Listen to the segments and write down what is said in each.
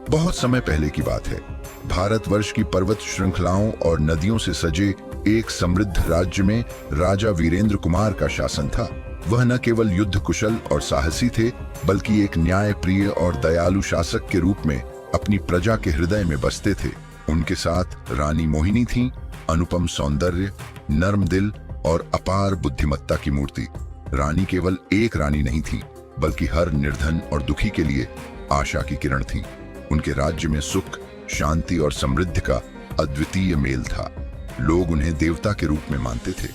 बहुत समय पहले की बात है। भारतवर्ष की पर्वत श्रृंखलाओं और नदियों से सजे एक समृद्ध राज्य में राजा वीरेंद्र कुमार का शासन था। वह न केवल युद्ध कुशल और साहसी थे, बल्कि एक न्यायप्रिय और दयालु शासक के रूप में अपनी प्रजा के हृदय में बसते थे। उनके साथ रानी मोहिनी थीं, अनुपम सौंदर्य, नर्म दिल और अपार बुद्धिमत्ता की मूर्ति। रानी केवल एक रानी नहीं थी, बल्कि हर निर्धन और दुखी के लिए आशा की किरण थी। उनके राज्य में सुख, शांति और समृद्धि का अद्वितीय मेल था। लोग उन्हें देवता के रूप में मानते थे,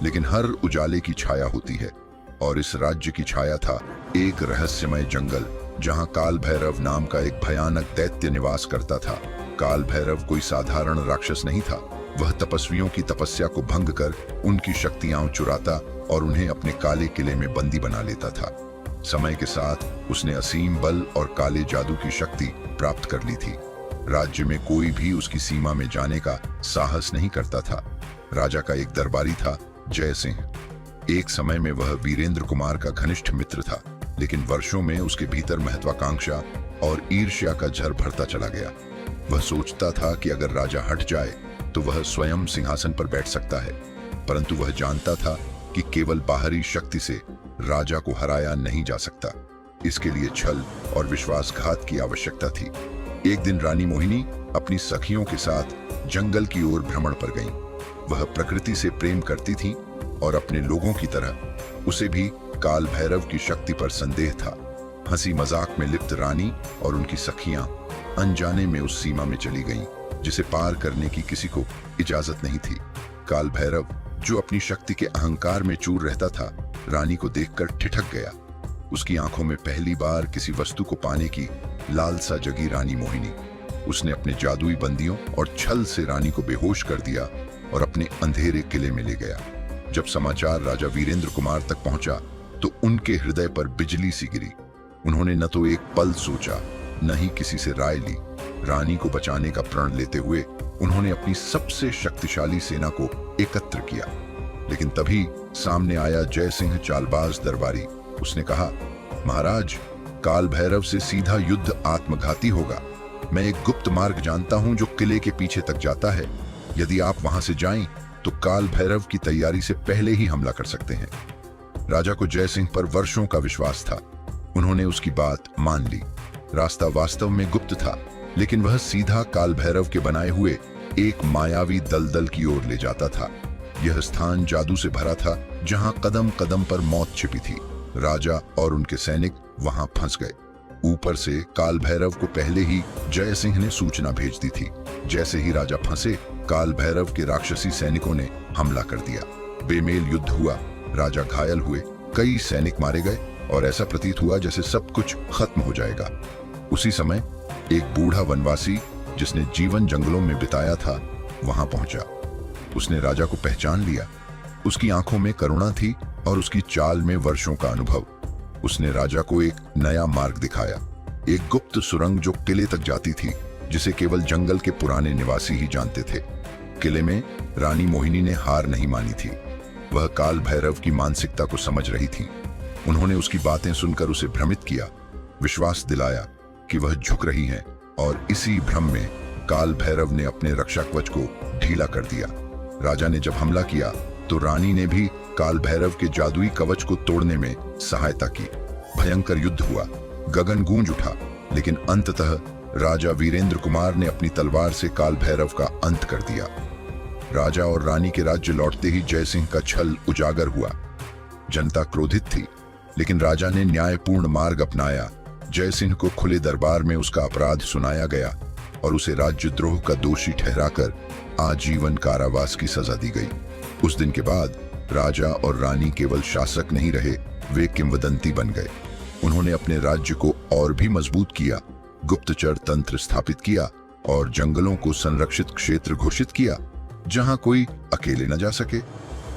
लेकिन हर उजाले की छाया होती है, और इस राज्य की छाया था एक रहस्यमय जंगल, जहां काल भैरव नाम का एक भयानक दैत्य निवास करता था। काल भैरव कोई साधारण राक्षस नहीं था। वह तपस्वियों की तपस्या को भंग कर उनकी शक्तियां चुराता और उन्हें अपने काले किले में बंदी बना लेता था। समय के साथ उसने असीम बल और काले जादू की शक्ति प्राप्त कर ली थी। राज्य में कोई भी उसकी सीमा में जाने का साहस नहीं करता था। राजा का एक दरबारी था, जय सिंह। एक समय में वह वीरेंद्र कुमार का घनिष्ठ मित्र था, लेकिन वर्षों में उसके भीतर महत्वाकांक्षा और ईर्ष्या का झर भरता चला गया। वह सोचता था कि अगर राजा हट जाए तो वह स्वयं सिंहासन पर बैठ सकता है, परंतु वह जानता था कि केवल बाहरी शक्ति से राजा को हराया नहीं जा सकता। इसके लिए छल और विश्वासघात की आवश्यकता थी। एक दिन रानी मोहिनी अपनी सखियों के साथ जंगल की ओर भ्रमण पर गईं। वह प्रकृति से प्रेम करती थीं और अपने लोगों की तरह उसे भी काल भैरव की शक्ति पर संदेह था। हंसी मजाक में लिप्त रानी और उनकी सखियां अनजाने में उस सीमा में चली गईं, जिसे पार करने की किसी को इजाजत नहीं थी। काल भैरव, जो अपनी शक्ति के अहंकार में चूर रहता था, रानी को देखकर ठिठक गया। उसकी आंखों में पहली बार किसी वस्तु को पाने की लालसा जगी। रानी मोहिनी, उसने अपने जादुई बंदियों और छल से रानी को बेहोश कर दिया और अपने अंधेरे किले में ले गया। जब समाचार राजा वीरेंद्र कुमार तक पहुंचा तो उनके हृदय पर बिजली सी गिरी। उन्होंने न तो एक पल सोचा, न ही किसी से राय ली। रानी को बचाने का प्रण लेते हुए उन्होंने अपनी सबसे शक्तिशाली सेना को एकत्र किया। लेकिन तभी सामने आया जय सिंह, चालबाज दरबारी। उसने कहा, महाराज, काल भैरव से सीधा युद्ध आत्मघाती होगा। मैं एक गुप्त मार्ग जानता हूं जो किले के पीछे तक जाता है। यदि आप वहां से जाएं तो काल भैरव की तैयारी से पहले ही हमला कर सकते हैं। राजा को जय सिंह पर वर्षों का विश्वास था। उन्होंने उसकी बात मान ली। रास्ता वास्तव में गुप्त था, लेकिन वह सीधा काल भैरव के बनाए हुए एक मायावी दलदल की ओर ले जाता था। यह स्थान जादू से भरा था, जहां कदम कदम पर मौत छिपी थी। राजा और उनके सैनिक वहां फंस गए। ऊपर से काल भैरव को पहले ही जय सिंह ने सूचना भेज दी थी। जैसे ही राजा फंसे, काल भैरव के राक्षसी सैनिकों ने हमला कर दिया। बेमेल युद्ध हुआ, राजा घायल हुए, कई सैनिक मारे गए और ऐसा प्रतीत हुआ जैसे सब कुछ खत्म हो जाएगा। उसी समय एक बूढ़ा वनवासी, जिसने जीवन जंगलों में बिताया था, वहां पहुंचा। उसने राजा को पहचान लिया। उसकी आंखों में करुणा थी और उसकी चाल में वर्षों का अनुभव। उसने राजा को एक नया मार्ग दिखाया, एक गुप्त सुरंग जो किले तक जाती थी, जिसे केवल जंगल के पुराने निवासी ही जानते थे। किले में रानी मोहिनी ने हार नहीं मानी थी। वह काल भैरव की मानसिकता को समझ रही थी। उन्होंने उसकी बातें सुनकर उसे भ्रमित किया, विश्वास दिलाया कि वह झुक रही हैं, और इसी भ्रम में काल भैरव ने अपने रक्षा कवच को ढीला कर दिया। राजा ने जब हमला किया तो रानी ने भी काल भैरव के जादुई कवच को तोड़ने में सहायता की। भयंकर युद्ध हुआ, गगन गूंज उठा, लेकिन अंततः राजा वीरेंद्र कुमार ने अपनी तलवार से काल भैरव का अंत कर दिया। राजा और रानी के राज्य लौटते ही जय सिंह का छल उजागर हुआ। जनता क्रोधित थी, लेकिन राजा ने न्यायपूर्ण मार्ग अपनाया। जय सिंह को खुले दरबार में उसका अपराध सुनाया गया और उसे राज्यद्रोह का दोषी ठहराकर आजीवन कारावास की सजा दी गई। उस दिन के बाद राजा और रानी केवल शासक नहीं रहे, वे किंवदंती बन गए। उन्होंने अपने राज्य को और भी मजबूत किया, गुप्तचर तंत्र स्थापित किया और जंगलों को संरक्षित क्षेत्र घोषित किया, जहां कोई अकेले न जा सके।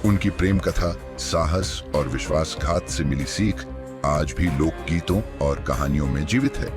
उनकी प्रेम कथा, साहस और विश्वासघात से मिली सीख आज भी लोकगीतों और कहानियों में जीवित है।